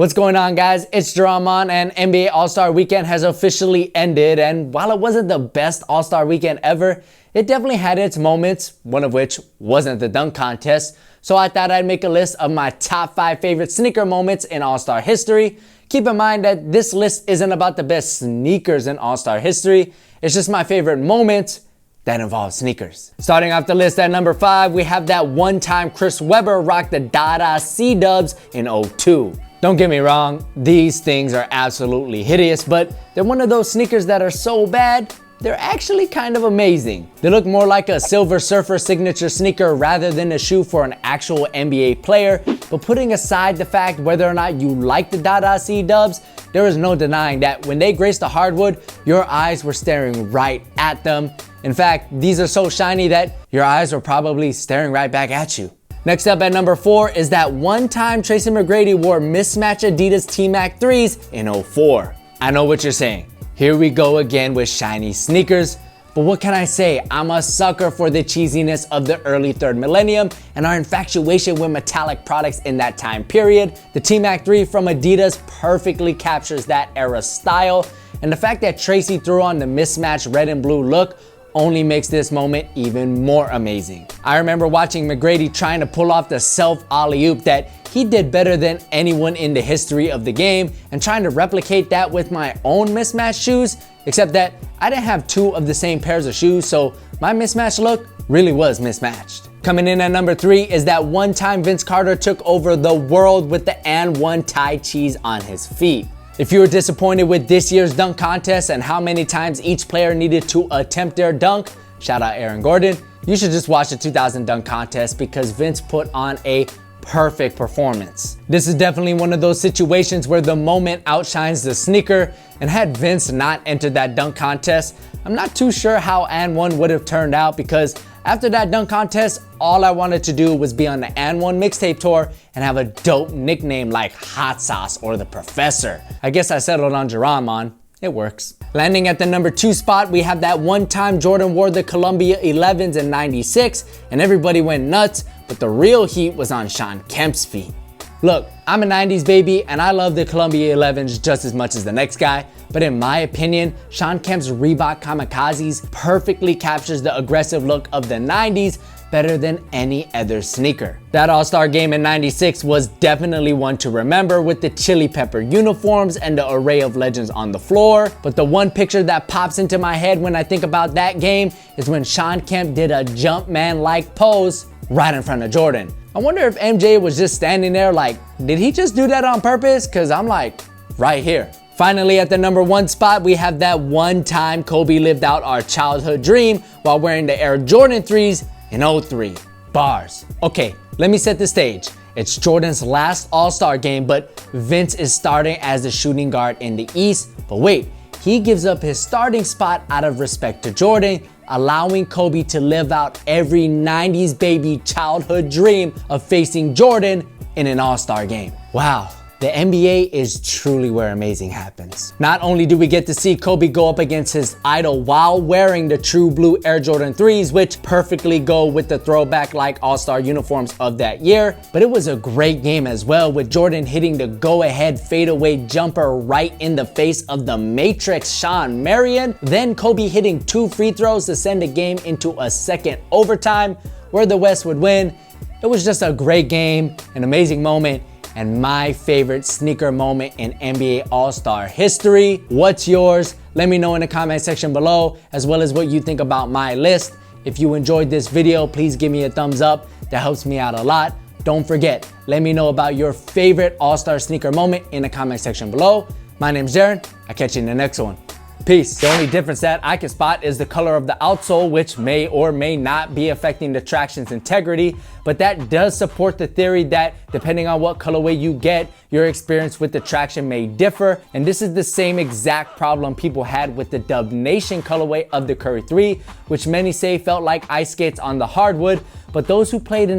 What's going on, guys? It's Dramon, and NBA All-Star Weekend has officially ended, and while it wasn't the best All-Star Weekend ever, it definitely had its moments, one of which wasn't the dunk contest. So I thought I'd make a list of my top 5 favorite sneaker moments in All-Star history. Keep in mind that this list isn't about the best sneakers in All-Star history, it's just my favorite moments that involve sneakers. Starting off the list at number 5, we have that one time Chris Webber rocked the Dada C-Dubs in 02. Don't get me wrong, these things are absolutely hideous, but they're one of those sneakers that are so bad, they're actually kind of amazing. They look more like a Silver Surfer signature sneaker rather than a shoe for an actual NBA player, but putting aside the fact whether or not you like the Dada C-Dubs, there is no denying that when they graced the hardwood, your eyes were staring right at them. In fact, these are so shiny that your eyes were probably staring right back at you. Next up at number 4 is that one time Tracy McGrady wore mismatched Adidas T-Mac 3s in 04. I know what you're saying. Here we go again with shiny sneakers. But what can I say? I'm a sucker for the cheesiness of the early third millennium and our infatuation with metallic products in that time period. The T-Mac 3 from Adidas perfectly captures that era style. And the fact that Tracy threw on the mismatched red and blue look only makes this moment even more amazing. I remember watching McGrady trying to pull off the self alley-oop that he did better than anyone in the history of the game, and trying to replicate that with my own mismatched shoes, except that I didn't have 2 of the same pairs of shoes, so my mismatched look really was mismatched. Coming in at number 3 is that one time Vince Carter took over the world with the and one Thai cheese on his feet. If you were disappointed with this year's dunk contest and how many times each player needed to attempt their dunk, shout out Aaron Gordon, you should just watch the 2000 dunk contest because Vince put on a perfect performance. This is definitely one of those situations where the moment outshines the sneaker, and had Vince not entered that dunk contest, I'm not too sure how and one would have turned out, because after that dunk contest, all I wanted to do was be on the and one mixtape tour and have a dope nickname like Hot Sauce or the Professor. I guess I settled on Geronimon. It works. Landing at the number 2 spot, we have that one time Jordan wore the Columbia 11s in '96 and everybody went nuts, but the real heat was on Shawn Kemp's feet. Look, I'm a 90s baby and I love the Columbia 11s just as much as the next guy, but in my opinion, Shawn Kemp's Reebok Kamikazes perfectly captures the aggressive look of the 90s better than any other sneaker. That All-Star game in '96 was definitely one to remember with the chili pepper uniforms and the array of legends on the floor, but the one picture that pops into my head when I think about that game is when Shawn Kemp did a Jumpman-like pose right in front of Jordan. I wonder if MJ was just standing there like, did he just do that on purpose? Cause I'm like, right here. Finally, at the number 1 spot, we have that one time Kobe lived out our childhood dream while wearing the Air Jordan 3s in 03. Bars. Okay, let me set the stage. It's Jordan's last All-Star game, but Vince is starting as the shooting guard in the East. But wait, he gives up his starting spot out of respect to Jordan, allowing Kobe to live out every 90s baby childhood dream of facing Jordan in an All-Star game. Wow. The NBA is truly where amazing happens. Not only do we get to see Kobe go up against his idol while wearing the true blue Air Jordan 3s, which perfectly go with the throwback like All-Star uniforms of that year, but it was a great game as well, with Jordan hitting the go-ahead fadeaway jumper right in the face of the Matrix Shawn Marion, then Kobe hitting 2 free throws to send the game into a second overtime where the West would win. It was just a great game, an amazing moment, and my favorite sneaker moment in NBA All-Star history. What's yours? Let me know in the comment section below, as well as what you think about my list. If you enjoyed this video, please give me a thumbs up. That helps me out a lot. Don't forget, let me know about your favorite All-Star sneaker moment in the comment section below. My name's Darren. I'll catch you in the next one. Peace. The only difference that I can spot is the color of the outsole, which may or may not be affecting the traction's integrity, but that does support the theory that depending on what colorway you get, your experience with the traction may differ. And this is the same exact problem people had with the Dub Nation colorway of the Curry 3, which many say felt like ice skates on the hardwood, but those who played in the